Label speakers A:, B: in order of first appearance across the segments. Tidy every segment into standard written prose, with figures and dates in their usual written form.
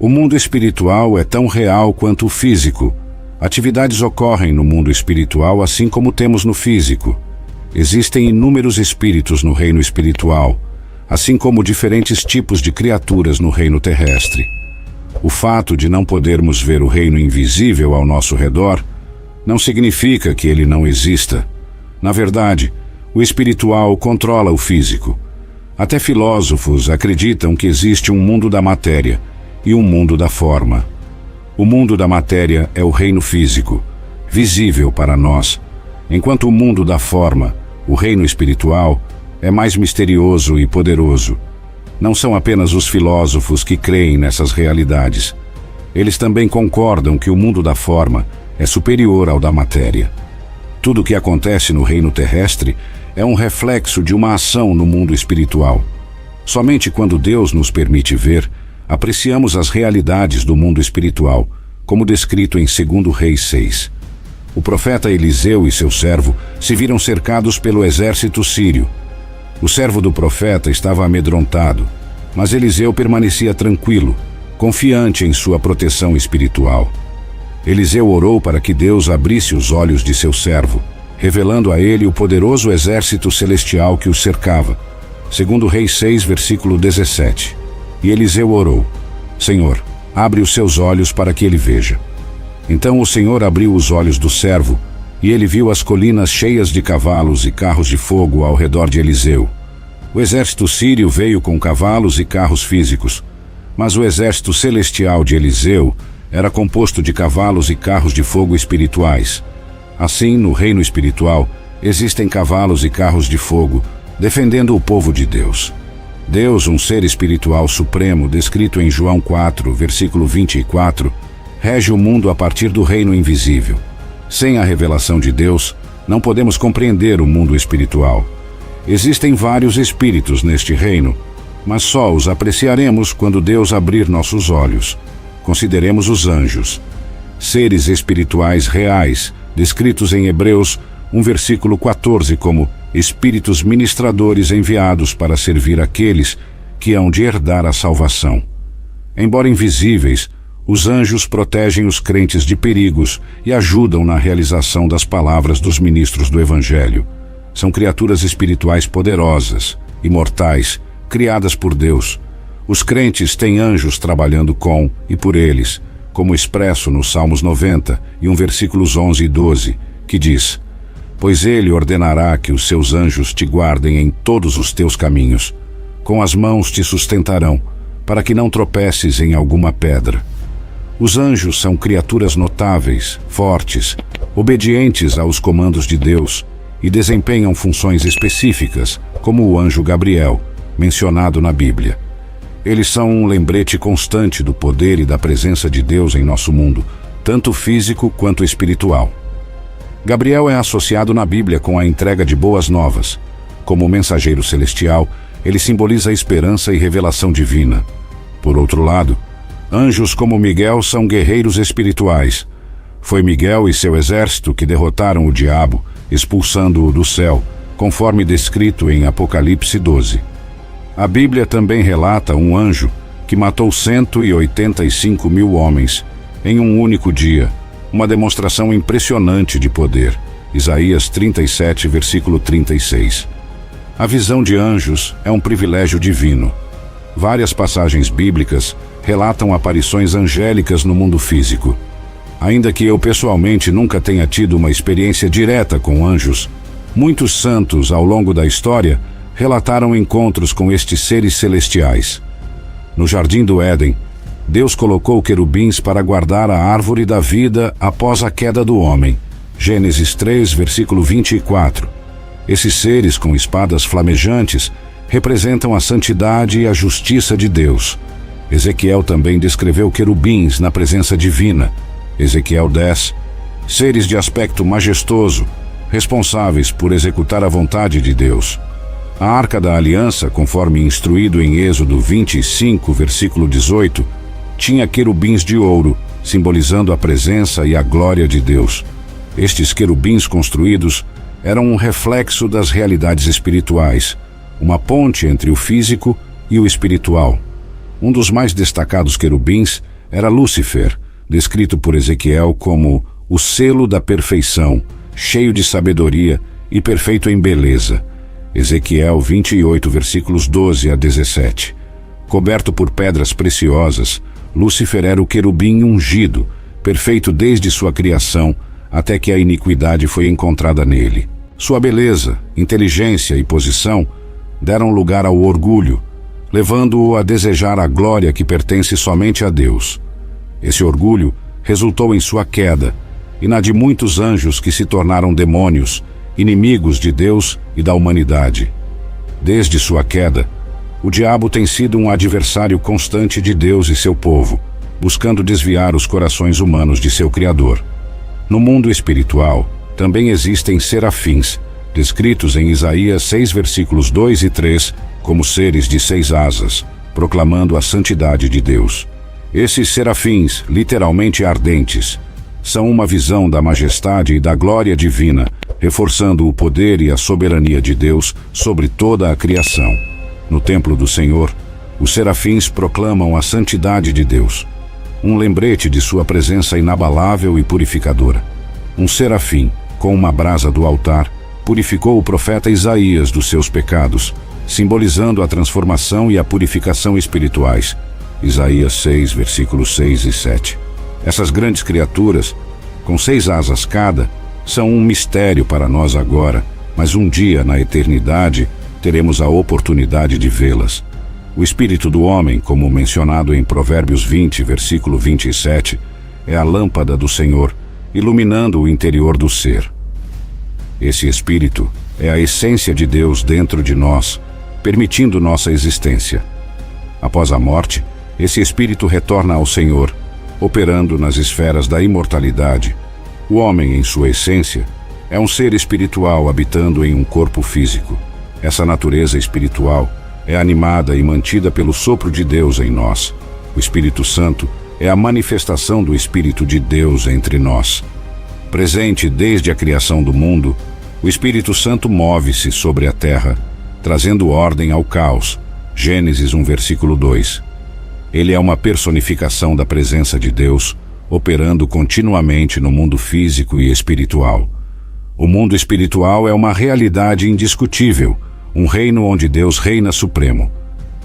A: O mundo espiritual é tão real quanto o físico. Atividades ocorrem no mundo espiritual assim como temos no físico. Existem inúmeros espíritos no reino espiritual, assim como diferentes tipos de criaturas no reino terrestre. O fato de não podermos ver o reino invisível ao nosso redor não significa que ele não exista. Na verdade, o espiritual controla o físico. Até filósofos acreditam que existe um mundo da matéria e um mundo da forma. O mundo da matéria é o reino físico, visível para nós, enquanto o mundo da forma, o reino espiritual, é mais misterioso e poderoso. Não são apenas os filósofos que creem nessas realidades. Eles também concordam que o mundo da forma é superior ao da matéria. Tudo o que acontece no reino terrestre é um reflexo de uma ação no mundo espiritual. Somente quando Deus nos permite ver, apreciamos as realidades do mundo espiritual, como descrito em 2 Reis 6. O profeta Eliseu e seu servo se viram cercados pelo exército sírio. O servo do profeta estava amedrontado, mas Eliseu permanecia tranquilo, confiante em sua proteção espiritual. Eliseu orou para que Deus abrisse os olhos de seu servo, revelando a ele o poderoso exército celestial que o cercava. 2 Reis 6, versículo 17. E Eliseu orou: Senhor, abre os seus olhos para que ele veja. Então o Senhor abriu os olhos do servo, e ele viu as colinas cheias de cavalos e carros de fogo ao redor de Eliseu. O exército sírio veio com cavalos e carros físicos, mas o exército celestial de Eliseu era composto de cavalos e carros de fogo espirituais. Assim, no reino espiritual, existem cavalos e carros de fogo, defendendo o povo de Deus. Deus, um ser espiritual supremo, descrito em João 4, versículo 24, rege o mundo a partir do reino invisível. Sem a revelação de Deus, não podemos compreender o mundo espiritual. Existem vários espíritos neste reino, mas só os apreciaremos quando Deus abrir nossos olhos. Consideremos os anjos, seres espirituais reais, descritos em Hebreus 1, versículo 14, como espíritos ministradores enviados para servir aqueles que hão de herdar a salvação. Embora invisíveis, os anjos protegem os crentes de perigos e ajudam na realização das palavras dos ministros do Evangelho. São criaturas espirituais poderosas, imortais, criadas por Deus. Os crentes têm anjos trabalhando com e por eles, como expresso nos Salmos 90 e versículos 11 e 12, que diz: Pois ele ordenará que os seus anjos te guardem em todos os teus caminhos. Com as mãos te sustentarão, para que não tropeces em alguma pedra. Os anjos são criaturas notáveis, fortes, obedientes aos comandos de Deus e desempenham funções específicas, como o anjo Gabriel, mencionado na Bíblia. Eles são um lembrete constante do poder e da presença de Deus em nosso mundo, tanto físico quanto espiritual. Gabriel é associado na Bíblia com a entrega de boas novas. Como mensageiro celestial, ele simboliza a esperança e revelação divina. Por outro lado, anjos como Miguel são guerreiros espirituais. Foi Miguel e seu exército que derrotaram o diabo, expulsando-o do céu, conforme descrito em Apocalipse 12. A Bíblia também relata um anjo que matou 185 mil homens em um único dia, uma demonstração impressionante de poder. Isaías 37, versículo 36. A visão de anjos é um privilégio divino. Várias passagens bíblicas relatam aparições angélicas no mundo físico. Ainda que eu pessoalmente nunca tenha tido uma experiência direta com anjos, muitos santos ao longo da história relataram encontros com estes seres celestiais. No Jardim do Éden, Deus colocou querubins para guardar a árvore da vida após a queda do homem. Gênesis 3, versículo 24. Esses seres com espadas flamejantes representam a santidade e a justiça de Deus. Ezequiel também descreveu querubins na presença divina. Ezequiel 10. Seres de aspecto majestoso, responsáveis por executar a vontade de Deus. A Arca da Aliança, conforme instruído em Êxodo 25, versículo 18, tinha querubins de ouro, simbolizando a presença e a glória de Deus. Estes querubins construídos eram um reflexo das realidades espirituais, uma ponte entre o físico e o espiritual. Um dos mais destacados querubins era Lúcifer, descrito por Ezequiel como o selo da perfeição, cheio de sabedoria e perfeito em beleza. Ezequiel 28, versículos 12 a 17. Coberto por pedras preciosas, Lúcifer era o querubim ungido, perfeito desde sua criação, até que a iniquidade foi encontrada nele. Sua beleza, inteligência e posição deram lugar ao orgulho, levando-o a desejar a glória que pertence somente a Deus. Esse orgulho resultou em sua queda, e na de muitos anjos que se tornaram demônios, inimigos de Deus e da humanidade. Desde sua queda, o diabo tem sido um adversário constante de Deus e seu povo, buscando desviar os corações humanos de seu Criador. No mundo espiritual, também existem serafins, descritos em Isaías 6, versículos 2 e 3, como seres de 6 asas, proclamando a santidade de Deus. Esses serafins, literalmente ardentes, são uma visão da majestade e da glória divina, reforçando o poder e a soberania de Deus sobre toda a criação. No templo do Senhor, os serafins proclamam a santidade de Deus, um lembrete de sua presença inabalável e purificadora. Um serafim, com uma brasa do altar, purificou o profeta Isaías dos seus pecados, simbolizando a transformação e a purificação espirituais. Isaías 6, versículos 6 e 7. Essas grandes criaturas, com 6 asas cada, são um mistério para nós agora, mas um dia, na eternidade, teremos a oportunidade de vê-las. O espírito do homem, como mencionado em Provérbios 20, versículo 27, é a lâmpada do Senhor, iluminando o interior do ser. Esse espírito é a essência de Deus dentro de nós, permitindo nossa existência. Após a morte, esse espírito retorna ao Senhor, operando nas esferas da imortalidade. O homem, em sua essência, é um ser espiritual habitando em um corpo físico. Essa natureza espiritual é animada e mantida pelo sopro de Deus em nós. O Espírito Santo é a manifestação do Espírito de Deus entre nós. Presente desde a criação do mundo, o Espírito Santo move-se sobre a terra, trazendo ordem ao caos. Gênesis 1, versículo 2. Ele é uma personificação da presença de Deus, operando continuamente no mundo físico e espiritual. O mundo espiritual é uma realidade indiscutível, um reino onde Deus reina supremo.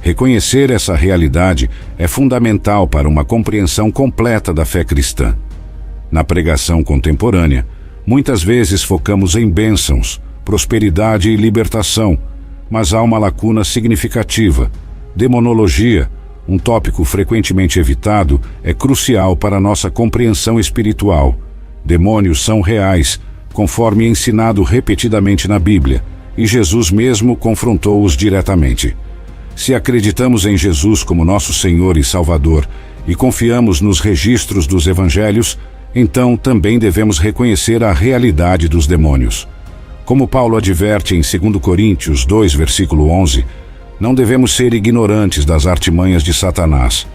A: Reconhecer essa realidade é fundamental para uma compreensão completa da fé cristã. Na pregação contemporânea, muitas vezes focamos em bênçãos, prosperidade e libertação, mas há uma lacuna significativa. Demonologia, um tópico frequentemente evitado, é crucial para nossa compreensão espiritual. Demônios são reais, conforme ensinado repetidamente na Bíblia, e Jesus mesmo confrontou-os diretamente. Se acreditamos em Jesus como nosso Senhor e Salvador e confiamos nos registros dos Evangelhos, então também devemos reconhecer a realidade dos demônios. Como Paulo adverte em 2 Coríntios 2, versículo 11, não devemos ser ignorantes das artimanhas de Satanás.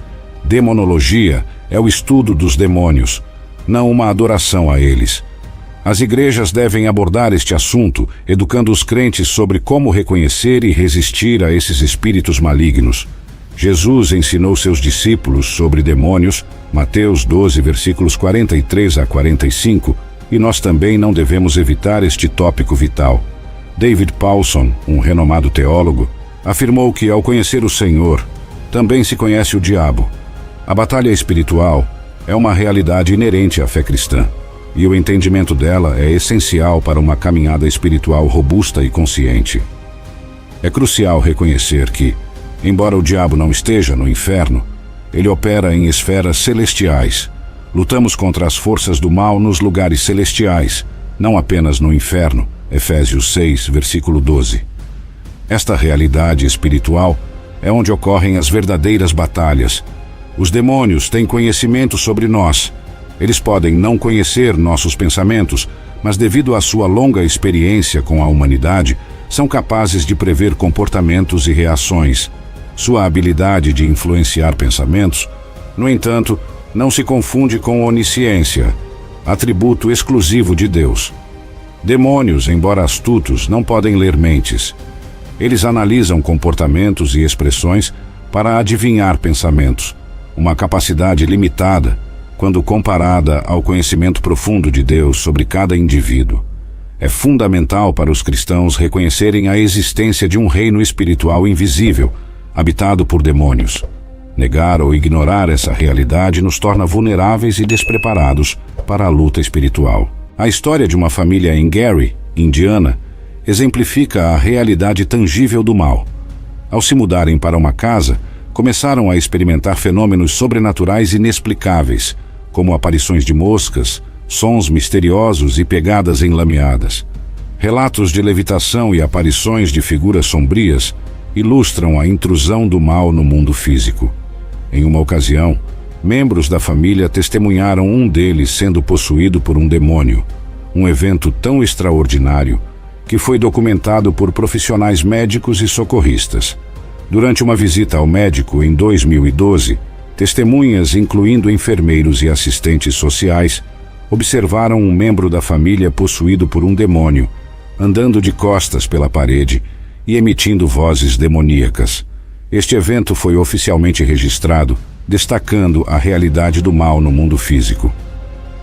A: Demonologia é o estudo dos demônios, não uma adoração a eles. As igrejas devem abordar este assunto, educando os crentes sobre como reconhecer e resistir a esses espíritos malignos. Jesus ensinou seus discípulos sobre demônios, Mateus 12, versículos 43 a 45, e nós também não devemos evitar este tópico vital. David Paulson, um renomado teólogo, afirmou que, ao conhecer o Senhor, também se conhece o diabo. A batalha espiritual é uma realidade inerente à fé cristã, e o entendimento dela é essencial para uma caminhada espiritual robusta e consciente. É crucial reconhecer que, embora o diabo não esteja no inferno, ele opera em esferas celestiais. Lutamos contra as forças do mal nos lugares celestiais, não apenas no inferno. Efésios 6, versículo 12. Esta realidade espiritual é onde ocorrem as verdadeiras batalhas. Os demônios têm conhecimento sobre nós. Eles podem não conhecer nossos pensamentos, mas devido à sua longa experiência com a humanidade, são capazes de prever comportamentos e reações. Sua habilidade de influenciar pensamentos, no entanto, não se confunde com onisciência, atributo exclusivo de Deus. Demônios, embora astutos, não podem ler mentes. Eles analisam comportamentos e expressões para adivinhar pensamentos. uma capacidade limitada quando comparada ao conhecimento profundo de Deus sobre cada indivíduo. É fundamental para os cristãos reconhecerem a existência de um reino espiritual invisível, habitado por demônios. Negar ou ignorar essa realidade nos torna vulneráveis e despreparados para a luta espiritual. A história de uma família em Gary, Indiana, exemplifica a realidade tangível do mal. Ao se mudarem para uma casa, começaram a experimentar fenômenos sobrenaturais inexplicáveis, como aparições de moscas, sons misteriosos e pegadas enlameadas. Relatos de levitação e aparições de figuras sombrias ilustram a intrusão do mal no mundo físico. Em uma ocasião, membros da família testemunharam um deles sendo possuído por um demônio, um evento tão extraordinário que foi documentado por profissionais médicos e socorristas. Durante uma visita ao médico em 2012, testemunhas, incluindo enfermeiros e assistentes sociais, observaram um membro da família possuído por um demônio, andando de costas pela parede e emitindo vozes demoníacas. Este evento foi oficialmente registrado, destacando a realidade do mal no mundo físico.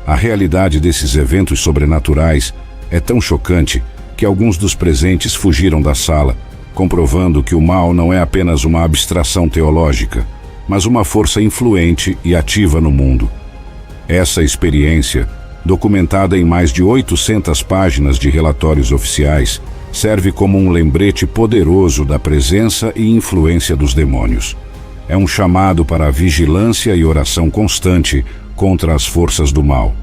A: A realidade desses eventos sobrenaturais é tão chocante que alguns dos presentes fugiram da sala, comprovando que o mal não é apenas uma abstração teológica, mas uma força influente e ativa no mundo. Essa experiência, documentada em mais de 800 páginas de relatórios oficiais, serve como um lembrete poderoso da presença e influência dos demônios. É um chamado para a vigilância e oração constante contra as forças do mal.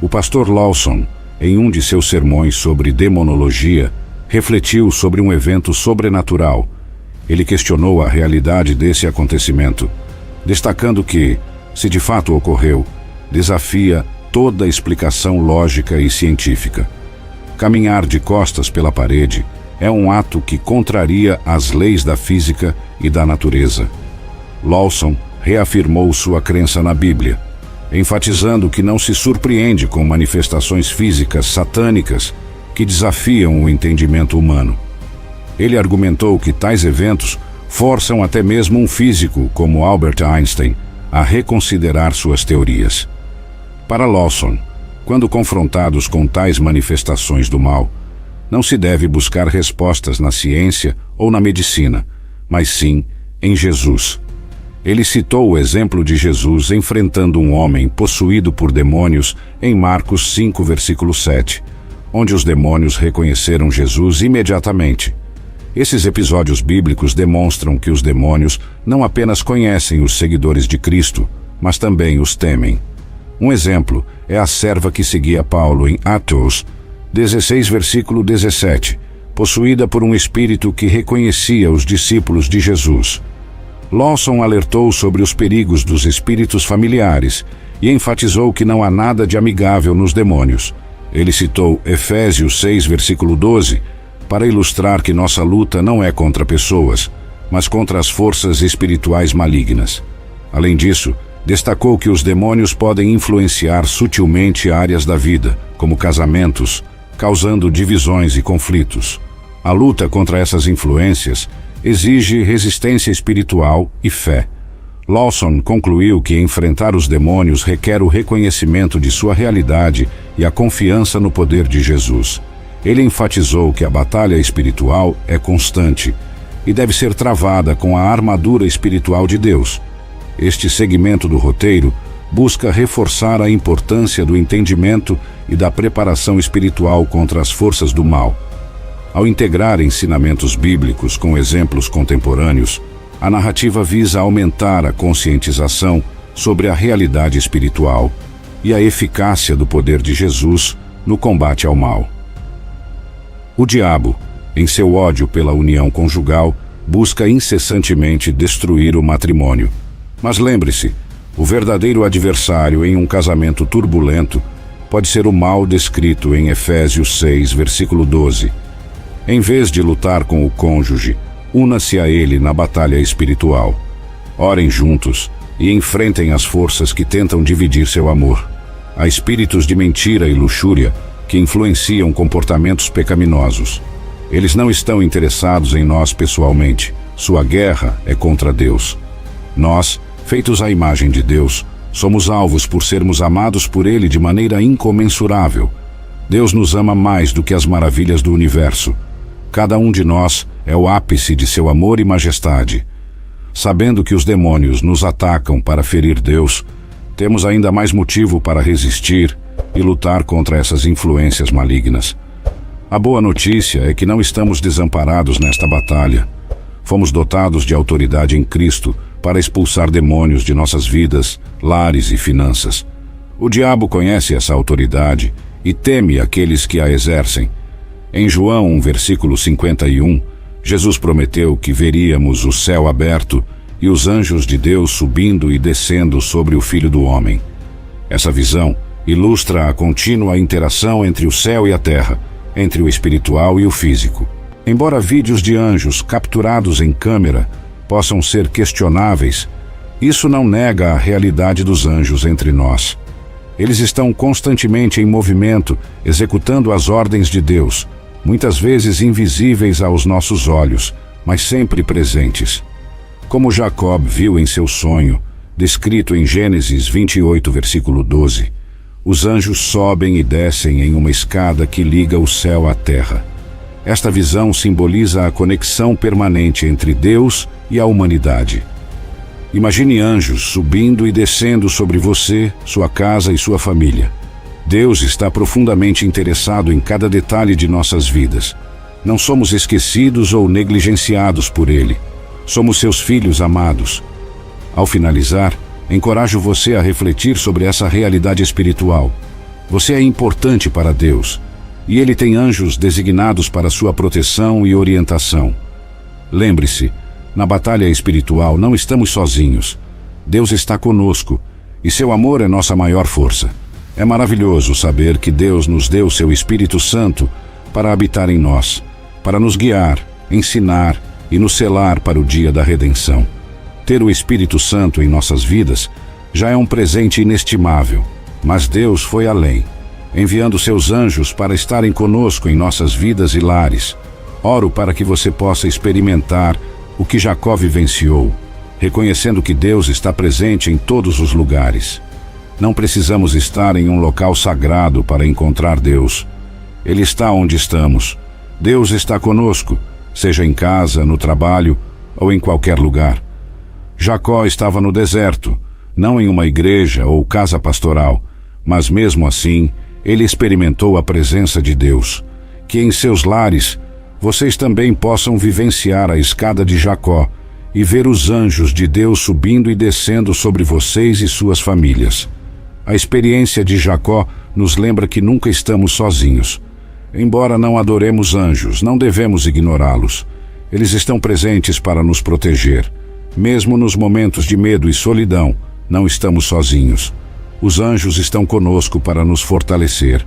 A: O pastor Lawson, em um de seus sermões sobre demonologia, refletiu sobre um evento sobrenatural. Ele questionou a realidade desse acontecimento, destacando que, se de fato ocorreu, desafia toda explicação lógica e científica. Caminhar de costas pela parede é um ato que contraria as leis da física e da natureza. Lawson reafirmou sua crença na Bíblia, enfatizando que não se surpreende com manifestações físicas satânicas que desafiam o entendimento humano. Ele argumentou que tais eventos forçam até mesmo um físico como Albert Einstein a reconsiderar suas teorias. Para Lawson, quando confrontados com tais manifestações do mal, não se deve buscar respostas na ciência ou na medicina, mas sim em Jesus. Ele citou o exemplo de Jesus enfrentando um homem possuído por demônios em Marcos 5, versículo 7, onde os demônios reconheceram Jesus imediatamente. Esses episódios bíblicos demonstram que os demônios não apenas conhecem os seguidores de Cristo, mas também os temem. Um exemplo é a serva que seguia Paulo em Atos 16, versículo 17, possuída por um espírito que reconhecia os discípulos de Jesus. Lawson alertou sobre os perigos dos espíritos familiares e enfatizou que não há nada de amigável nos demônios. Ele citou Efésios 6, versículo 12, para ilustrar que nossa luta não é contra pessoas, mas contra as forças espirituais malignas. Além disso, destacou que os demônios podem influenciar sutilmente áreas da vida, como casamentos, causando divisões e conflitos. A luta contra essas influências exige resistência espiritual e fé. Lawson concluiu que enfrentar os demônios requer o reconhecimento de sua realidade e a confiança no poder de Jesus. Ele enfatizou que a batalha espiritual é constante e deve ser travada com a armadura espiritual de Deus. Este segmento do roteiro busca reforçar a importância do entendimento e da preparação espiritual contra as forças do mal. Ao integrar ensinamentos bíblicos com exemplos contemporâneos, a narrativa visa aumentar a conscientização sobre a realidade espiritual e a eficácia do poder de Jesus no combate ao mal. O diabo, em seu ódio pela união conjugal, busca incessantemente destruir o matrimônio. Mas lembre-se, o verdadeiro adversário em um casamento turbulento pode ser o mal descrito em Efésios 6, versículo 12. Em vez de lutar com o cônjuge, una-se a ele na batalha espiritual. Orem juntos e enfrentem as forças que tentam dividir seu amor. Há espíritos de mentira e luxúria que influenciam comportamentos pecaminosos. Eles não estão interessados em nós pessoalmente. Sua guerra é contra Deus. Nós Feitos à imagem de Deus, somos alvos por sermos amados por Ele de maneira incomensurável. Deus nos ama mais do que as maravilhas do universo. Cada um de nós é o ápice de seu amor e majestade. Sabendo que os demônios nos atacam para ferir Deus, temos ainda mais motivo para resistir e lutar contra essas influências malignas. A boa notícia é que não estamos desamparados nesta batalha. Fomos dotados de autoridade em Cristo para expulsar demônios de nossas vidas, lares e finanças. O diabo conhece essa autoridade e teme aqueles que a exercem. Em João 1, versículo 51, Jesus prometeu que veríamos o céu aberto e os anjos de Deus subindo e descendo sobre o Filho do Homem. Essa visão ilustra a contínua interação entre o céu e a terra, entre o espiritual e o físico. Embora vídeos de anjos capturados em câmera possam ser questionáveis, isso não nega a realidade dos anjos entre nós. Eles estão constantemente em movimento, executando as ordens de Deus, muitas vezes invisíveis aos nossos olhos, mas sempre presentes. Como Jacob viu em seu sonho, descrito em Gênesis 28, versículo 12, os anjos sobem e descem em uma escada que liga o céu à terra. Esta visão simboliza a conexão permanente entre Deus e a humanidade. Imagine anjos subindo e descendo sobre você, sua casa e sua família. Deus está profundamente interessado em cada detalhe de nossas vidas. Não somos esquecidos ou negligenciados por Ele. Somos seus filhos amados. Ao finalizar, encorajo você a refletir sobre essa realidade espiritual. Você é importante para Deus, e Ele tem anjos designados para sua proteção e orientação. Lembre-se, na batalha espiritual não estamos sozinhos. Deus está conosco, e seu amor é nossa maior força. É maravilhoso saber que Deus nos deu seu Espírito Santo para habitar em nós, para nos guiar, ensinar e nos selar para o dia da redenção. Ter o Espírito Santo em nossas vidas já é um presente inestimável, mas Deus foi além, enviando seus anjos para estarem conosco em nossas vidas e lares. Oro para que você possa experimentar o que Jacó vivenciou, reconhecendo que Deus está presente em todos os lugares. Não precisamos estar em um local sagrado para encontrar Deus. Ele está onde estamos. Deus está conosco, seja em casa, no trabalho ou em qualquer lugar. Jacó estava no deserto, não em uma igreja ou casa pastoral, mas mesmo assim, ele experimentou a presença de Deus. Que em seus lares, vocês também possam vivenciar a escada de Jacó e ver os anjos de Deus subindo e descendo sobre vocês e suas famílias. A experiência de Jacó nos lembra que nunca estamos sozinhos. Embora não adoremos anjos, não devemos ignorá-los. Eles estão presentes para nos proteger. Mesmo nos momentos de medo e solidão, não estamos sozinhos. Os anjos estão conosco para nos fortalecer.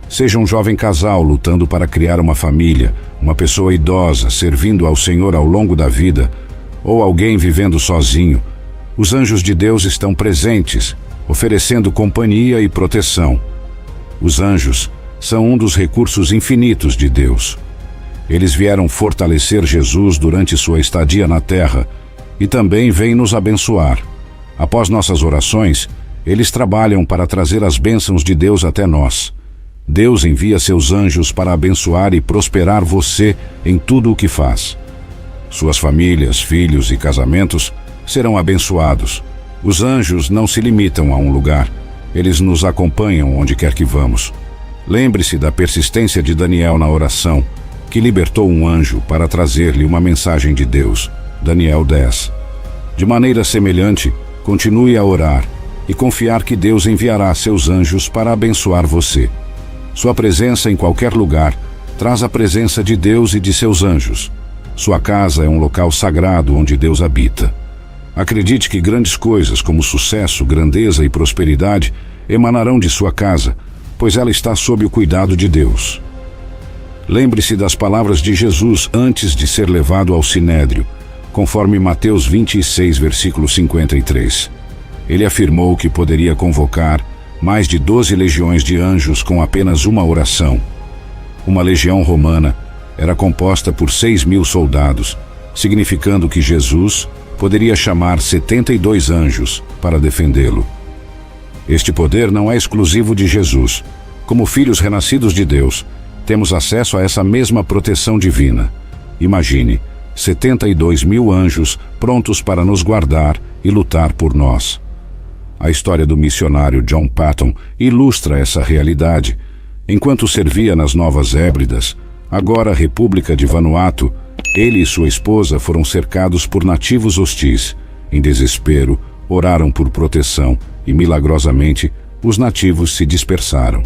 A: Seja um jovem casal lutando para criar uma família, uma pessoa idosa servindo ao Senhor ao longo da vida, ou alguém vivendo sozinho, os anjos de Deus estão presentes, oferecendo companhia e proteção. Os anjos são um dos recursos infinitos de Deus. Eles vieram fortalecer Jesus durante sua estadia na terra e também vêm nos abençoar. Após nossas orações, eles trabalham para trazer as bênçãos de Deus até nós. Deus envia seus anjos para abençoar e prosperar você em tudo o que faz. Suas famílias, filhos e casamentos serão abençoados. Os anjos não se limitam a um lugar. Eles nos acompanham onde quer que vamos. Lembre-se da persistência de Daniel na oração, que libertou um anjo para trazer-lhe uma mensagem de Deus. Daniel 10. De maneira semelhante, continue a orar e confiar que Deus enviará seus anjos para abençoar você. Sua presença em qualquer lugar traz a presença de Deus e de seus anjos. Sua casa é um local sagrado onde Deus habita. Acredite que grandes coisas como sucesso, grandeza e prosperidade emanarão de sua casa, pois ela está sob o cuidado de Deus. Lembre-se das palavras de Jesus antes de ser levado ao Sinédrio, conforme Mateus 26, versículo 53. Ele afirmou que poderia convocar mais de 12 legiões de anjos com apenas uma oração. Uma legião romana era composta por 6.000 soldados, significando que Jesus poderia chamar 72 anjos para defendê-lo. Este poder não é exclusivo de Jesus. Como filhos renascidos de Deus, temos acesso a essa mesma proteção divina. Imagine, 72 mil anjos prontos para nos guardar e lutar por nós. A história do missionário John Paton ilustra essa realidade. Enquanto servia nas Novas Hébridas, agora República de Vanuatu, ele e sua esposa foram cercados por nativos hostis. Em desespero, oraram por proteção e, milagrosamente, os nativos se dispersaram.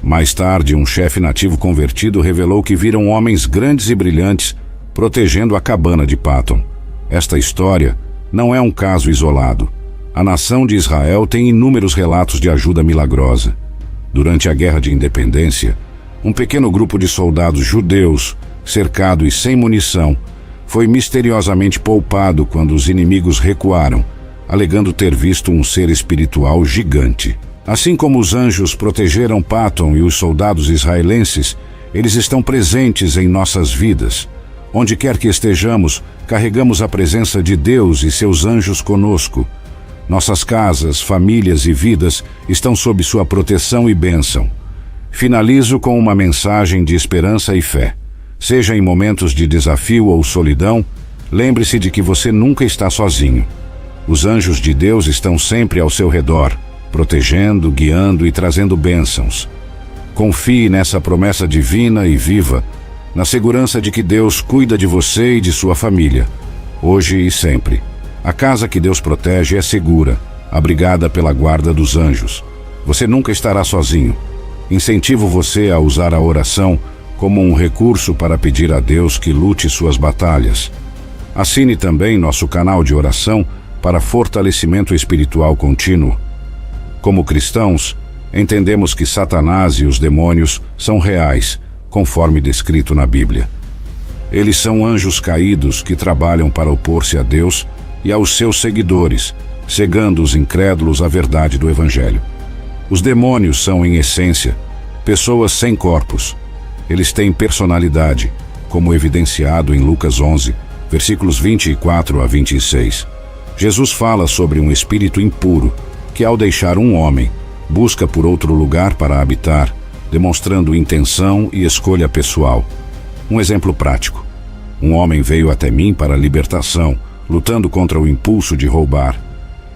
A: Mais tarde, um chefe nativo convertido revelou que viram homens grandes e brilhantes protegendo a cabana de Paton. Esta história não é um caso isolado. A nação de Israel tem inúmeros relatos de ajuda milagrosa. Durante a Guerra de Independência, um pequeno grupo de soldados judeus, cercado e sem munição, foi misteriosamente poupado quando os inimigos recuaram, alegando ter visto um ser espiritual gigante. Assim como os anjos protegeram Paton e os soldados israelenses, eles estão presentes em nossas vidas. Onde quer que estejamos, carregamos a presença de Deus e seus anjos conosco. Nossas casas, famílias e vidas estão sob sua proteção e bênção. Finalizo com uma mensagem de esperança e fé. Seja em momentos de desafio ou solidão, lembre-se de que você nunca está sozinho. Os anjos de Deus estão sempre ao seu redor, protegendo, guiando e trazendo bênçãos. Confie nessa promessa divina e viva, na segurança de que Deus cuida de você e de sua família, hoje e sempre. A casa que Deus protege é segura, abrigada pela guarda dos anjos. Você nunca estará sozinho. Incentivo você a usar a oração como um recurso para pedir a Deus que lute suas batalhas. Assine também nosso canal de oração para fortalecimento espiritual contínuo. Como cristãos, entendemos que Satanás e os demônios são reais, conforme descrito na Bíblia. Eles são anjos caídos que trabalham para opor-se a Deus e aos seus seguidores, cegando os incrédulos à verdade do Evangelho. Os demônios são, em essência, pessoas sem corpos. Eles têm personalidade, como evidenciado em Lucas 11, versículos 24 a 26. Jesus fala sobre um espírito impuro que, ao deixar um homem, busca por outro lugar para habitar, demonstrando intenção e escolha pessoal. Um exemplo prático. Um homem veio até mim para a libertação, lutando contra o impulso de roubar.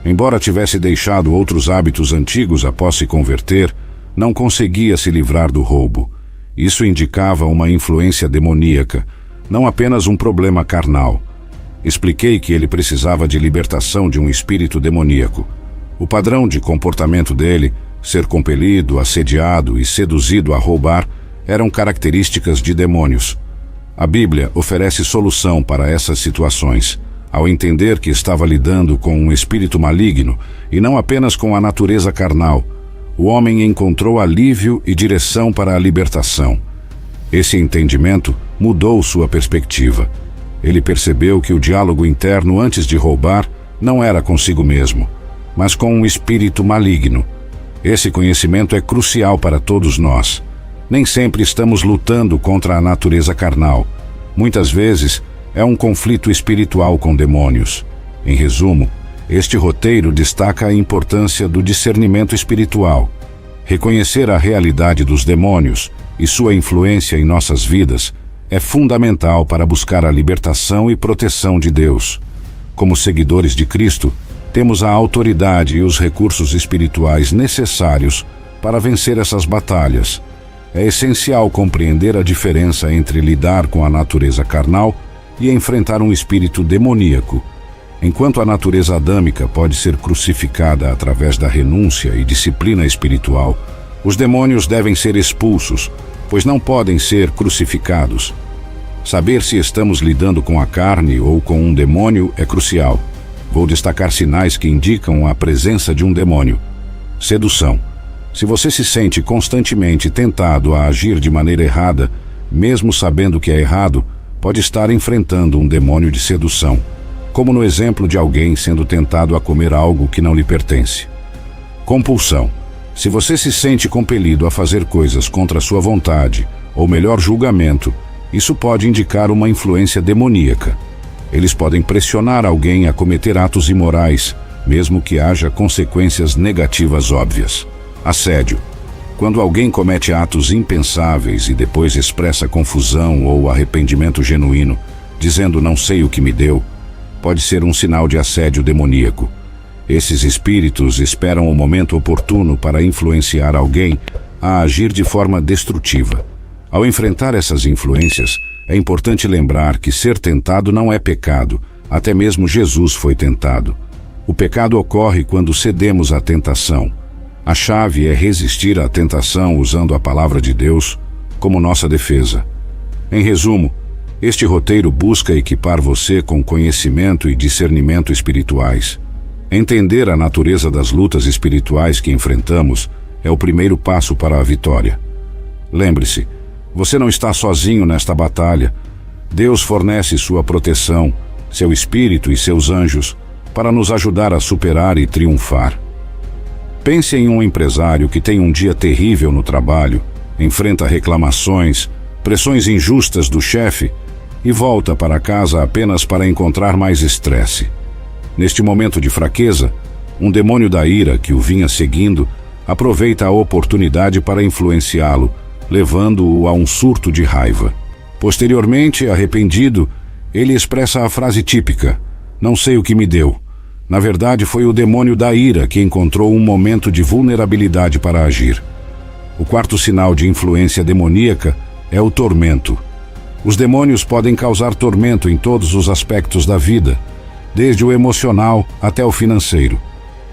A: Embora tivesse deixado outros hábitos antigos após se converter, não conseguia se livrar do roubo. Isso indicava uma influência demoníaca, não apenas um problema carnal. Expliquei que ele precisava de libertação de um espírito demoníaco. O padrão de comportamento dele, ser compelido, assediado e seduzido a roubar, eram características de demônios. A Bíblia oferece solução para essas situações, ao entender que estava lidando com um espírito maligno e não apenas com a natureza carnal. O homem encontrou alívio e direção para a libertação. Esse entendimento mudou sua perspectiva. Ele percebeu que o diálogo interno antes de roubar não era consigo mesmo, mas com um espírito maligno. Esse conhecimento é crucial para todos nós. Nem sempre estamos lutando contra a natureza carnal. Muitas vezes é um conflito espiritual com demônios. Em resumo, este roteiro destaca a importância do discernimento espiritual. Reconhecer a realidade dos demônios e sua influência em nossas vidas é fundamental para buscar a libertação e proteção de Deus. Como seguidores de Cristo, temos a autoridade e os recursos espirituais necessários para vencer essas batalhas. É essencial compreender a diferença entre lidar com a natureza carnal e enfrentar um espírito demoníaco. Enquanto a natureza adâmica pode ser crucificada através da renúncia e disciplina espiritual, os demônios devem ser expulsos, pois não podem ser crucificados. Saber se estamos lidando com a carne ou com um demônio é crucial. Vou destacar sinais que indicam a presença de um demônio. Sedução. Se você se sente constantemente tentado a agir de maneira errada, mesmo sabendo que é errado, pode estar enfrentando um demônio de sedução, como no exemplo de alguém sendo tentado a comer algo que não lhe pertence. Compulsão. Se você se sente compelido a fazer coisas contra sua vontade, ou melhor julgamento, isso pode indicar uma influência demoníaca. Eles podem pressionar alguém a cometer atos imorais, mesmo que haja consequências negativas óbvias. Assédio. Quando alguém comete atos impensáveis e depois expressa confusão ou arrependimento genuíno, dizendo "não sei o que me deu", pode ser um sinal de assédio demoníaco. Esses espíritos esperam o momento oportuno para influenciar alguém a agir de forma destrutiva. Ao enfrentar essas influências, é importante lembrar que ser tentado não é pecado, até mesmo Jesus foi tentado. O pecado ocorre quando cedemos à tentação. A chave é resistir à tentação usando a palavra de Deus como nossa defesa. Em resumo, este roteiro busca equipar você com conhecimento e discernimento espirituais. Entender a natureza das lutas espirituais que enfrentamos é o primeiro passo para a vitória. Lembre-se, você não está sozinho nesta batalha. Deus fornece sua proteção, seu espírito e seus anjos para nos ajudar a superar e triunfar. Pense em um empresário que tem um dia terrível no trabalho, enfrenta reclamações, pressões injustas do chefe e volta para casa apenas para encontrar mais estresse. Neste momento de fraqueza, um demônio da ira que o vinha seguindo aproveita a oportunidade para influenciá-lo, levando-o a um surto de raiva. Posteriormente, arrependido, ele expressa a frase típica: "Não sei o que me deu". Na verdade, foi o demônio da ira que encontrou um momento de vulnerabilidade para agir. O quarto sinal de influência demoníaca é o tormento. Os demônios podem causar tormento em todos os aspectos da vida, desde o emocional até o financeiro.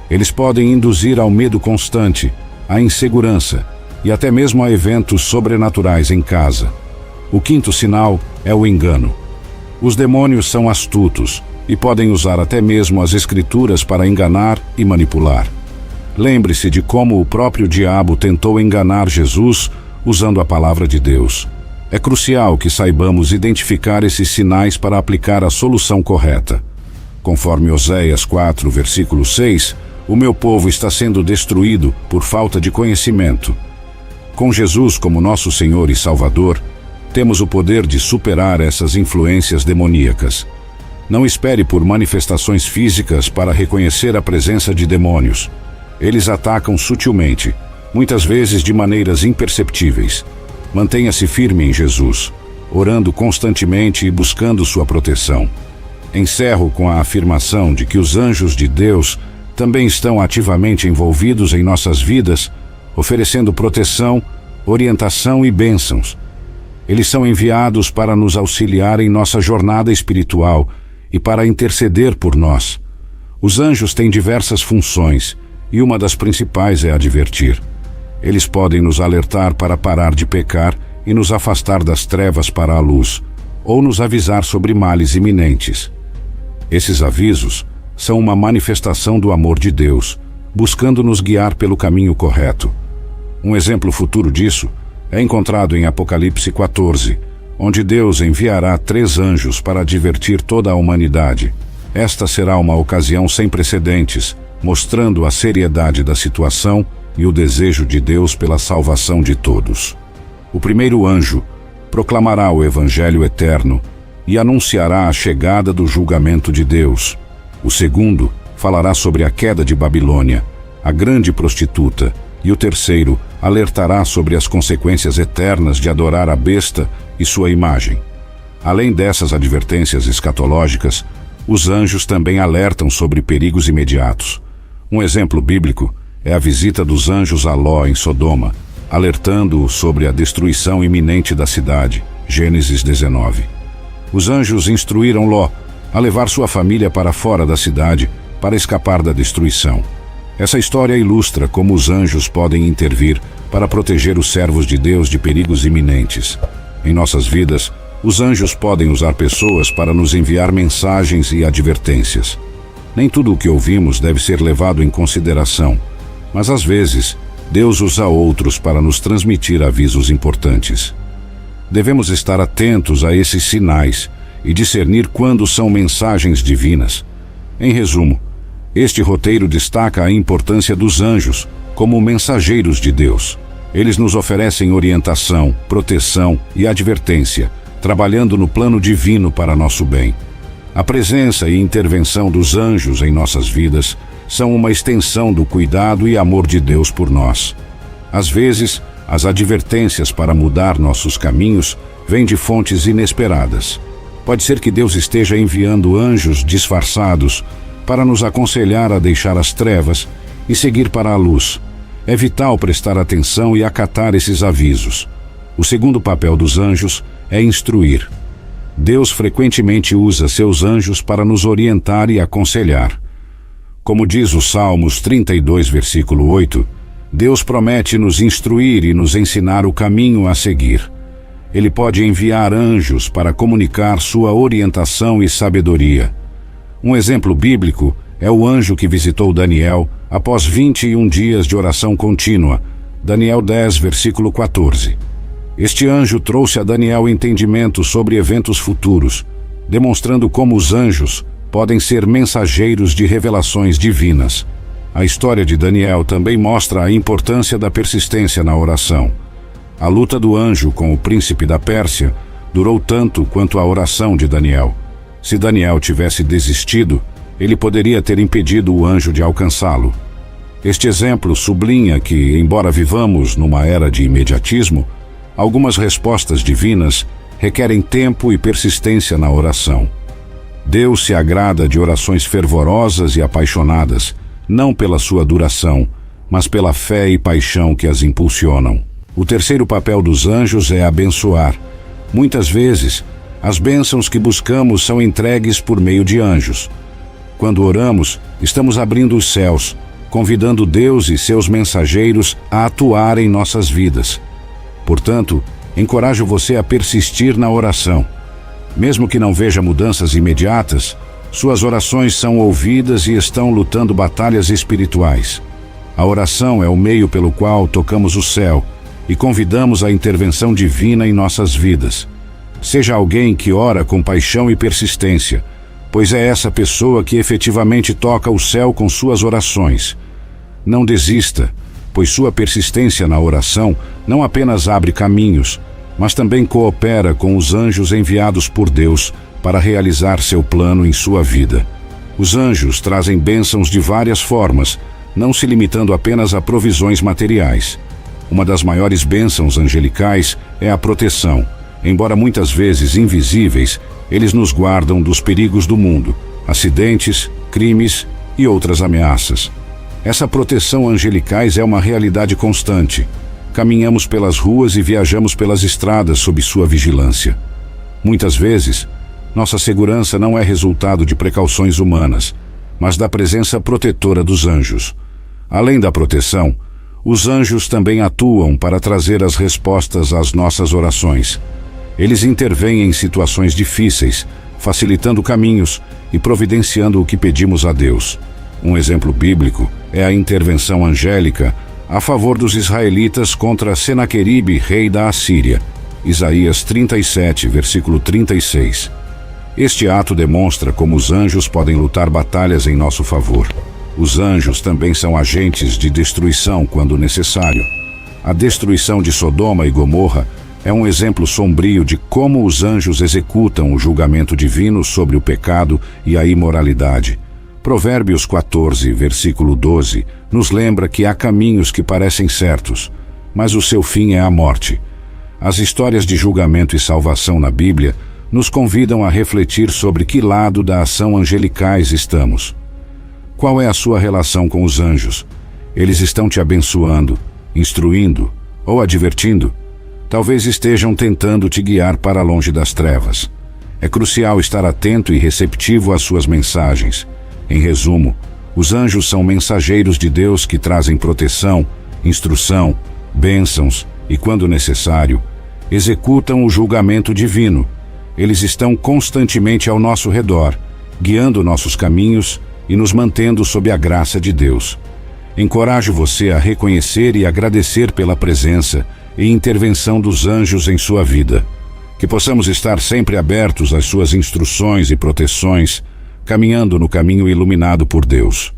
A: Eles podem induzir ao medo constante, à insegurança e até mesmo a eventos sobrenaturais em casa. O quinto sinal é o engano. Os demônios são astutos e podem usar até mesmo as escrituras para enganar e manipular. Lembre-se de como o próprio diabo tentou enganar Jesus usando a palavra de Deus. É crucial que saibamos identificar esses sinais para aplicar a solução correta. Conforme Oséias 4, versículo 6, "O meu povo está sendo destruído por falta de conhecimento". Com Jesus como nosso Senhor e Salvador, temos o poder de superar essas influências demoníacas. Não espere por manifestações físicas para reconhecer a presença de demônios. Eles atacam sutilmente, muitas vezes de maneiras imperceptíveis. Mantenha-se firme em Jesus, orando constantemente e buscando sua proteção. Encerro com a afirmação de que os anjos de Deus também estão ativamente envolvidos em nossas vidas, oferecendo proteção, orientação e bênçãos. Eles são enviados para nos auxiliar em nossa jornada espiritual e para interceder por nós. Os anjos têm diversas funções, e uma das principais é advertir. Eles podem nos alertar para parar de pecar e nos afastar das trevas para a luz, ou nos avisar sobre males iminentes. Esses avisos são uma manifestação do amor de Deus, buscando nos guiar pelo caminho correto. Um exemplo futuro disso é encontrado em Apocalipse 14, onde Deus enviará 3 anjos para advertir toda a humanidade. Esta será uma ocasião sem precedentes, mostrando a seriedade da situação e o desejo de Deus pela salvação de todos. O primeiro anjo proclamará o Evangelho eterno e anunciará a chegada do julgamento de Deus. O segundo falará sobre a queda de Babilônia, a grande prostituta, e o terceiro alertará sobre as consequências eternas de adorar a besta e sua imagem. Além dessas advertências escatológicas, os anjos também alertam sobre perigos imediatos. Um exemplo bíblico é a visita dos anjos a Ló em Sodoma, alertando-o sobre a destruição iminente da cidade. Gênesis 19. Os anjos instruíram Ló a levar sua família para fora da cidade para escapar da destruição. Essa história ilustra como os anjos podem intervir para proteger os servos de Deus de perigos iminentes. Em nossas vidas, os anjos podem usar pessoas para nos enviar mensagens e advertências. Nem tudo o que ouvimos deve ser levado em consideração, mas às vezes, Deus usa outros para nos transmitir avisos importantes. Devemos estar atentos a esses sinais e discernir quando são mensagens divinas. Em resumo, este roteiro destaca a importância dos anjos como mensageiros de Deus. Eles nos oferecem orientação, proteção e advertência, trabalhando no plano divino para nosso bem. A presença e intervenção dos anjos em nossas vidas são uma extensão do cuidado e amor de Deus por nós. Às vezes, as advertências para mudar nossos caminhos vêm de fontes inesperadas. Pode ser que Deus esteja enviando anjos disfarçados para nos aconselhar a deixar as trevas e seguir para a luz. É vital prestar atenção e acatar esses avisos. O segundo papel dos anjos é instruir. Deus frequentemente usa seus anjos para nos orientar e aconselhar. Como diz o Salmos 32, versículo 8, Deus promete nos instruir e nos ensinar o caminho a seguir. Ele pode enviar anjos para comunicar sua orientação e sabedoria. Um exemplo bíblico é o anjo que visitou Daniel após 21 dias de oração contínua, Daniel 10, versículo 14. Este anjo trouxe a Daniel entendimento sobre eventos futuros, demonstrando como os anjos podem ser mensageiros de revelações divinas. A história de Daniel também mostra a importância da persistência na oração. A luta do anjo com o príncipe da Pérsia durou tanto quanto a oração de Daniel. Se Daniel tivesse desistido, ele poderia ter impedido o anjo de alcançá-lo. Este exemplo sublinha que, embora vivamos numa era de imediatismo, algumas respostas divinas requerem tempo e persistência na oração. Deus se agrada de orações fervorosas e apaixonadas, não pela sua duração, mas pela fé e paixão que as impulsionam. O terceiro papel dos anjos é abençoar. Muitas vezes, as bênçãos que buscamos são entregues por meio de anjos. Quando oramos, estamos abrindo os céus, convidando Deus e seus mensageiros a atuar em nossas vidas. Portanto, encorajo você a persistir na oração. Mesmo que não veja mudanças imediatas, suas orações são ouvidas e estão lutando batalhas espirituais. A oração é o meio pelo qual tocamos o céu e convidamos a intervenção divina em nossas vidas. Seja alguém que ora com paixão e persistência, pois é essa pessoa que efetivamente toca o céu com suas orações. Não desista, pois sua persistência na oração não apenas abre caminhos, mas também coopera com os anjos enviados por Deus para realizar seu plano em sua vida. Os anjos trazem bênçãos de várias formas, não se limitando apenas a provisões materiais. Uma das maiores bênçãos angelicais é a proteção. Embora muitas vezes invisíveis, eles nos guardam dos perigos do mundo, acidentes, crimes e outras ameaças. Essa proteção angelicais é uma realidade constante. Caminhamos pelas ruas e viajamos pelas estradas sob sua vigilância. Muitas vezes, nossa segurança não é resultado de precauções humanas, mas da presença protetora dos anjos. Além da proteção, os anjos também atuam para trazer as respostas às nossas orações. Eles intervêm em situações difíceis, facilitando caminhos e providenciando o que pedimos a Deus. Um exemplo bíblico é a intervenção angélica a favor dos israelitas contra Senaqueribe, rei da Assíria. Isaías 37, versículo 36. Este ato demonstra como os anjos podem lutar batalhas em nosso favor. Os anjos também são agentes de destruição quando necessário. A destruição de Sodoma e Gomorra é um exemplo sombrio de como os anjos executam o julgamento divino sobre o pecado e a imoralidade. Provérbios 14, versículo 12, nos lembra que há caminhos que parecem certos, mas o seu fim é a morte. As histórias de julgamento e salvação na Bíblia nos convidam a refletir sobre que lado da ação angelicais estamos. Qual é a sua relação com os anjos? Eles estão te abençoando, instruindo ou advertindo? Talvez estejam tentando te guiar para longe das trevas. É crucial estar atento e receptivo às suas mensagens. Em resumo, os anjos são mensageiros de Deus que trazem proteção, instrução, bênçãos e, quando necessário, executam o julgamento divino. Eles estão constantemente ao nosso redor, guiando nossos caminhos e nos mantendo sob a graça de Deus. Encorajo você a reconhecer e agradecer pela presença e intervenção dos anjos em sua vida. Que possamos estar sempre abertos às suas instruções e proteções, caminhando no caminho iluminado por Deus.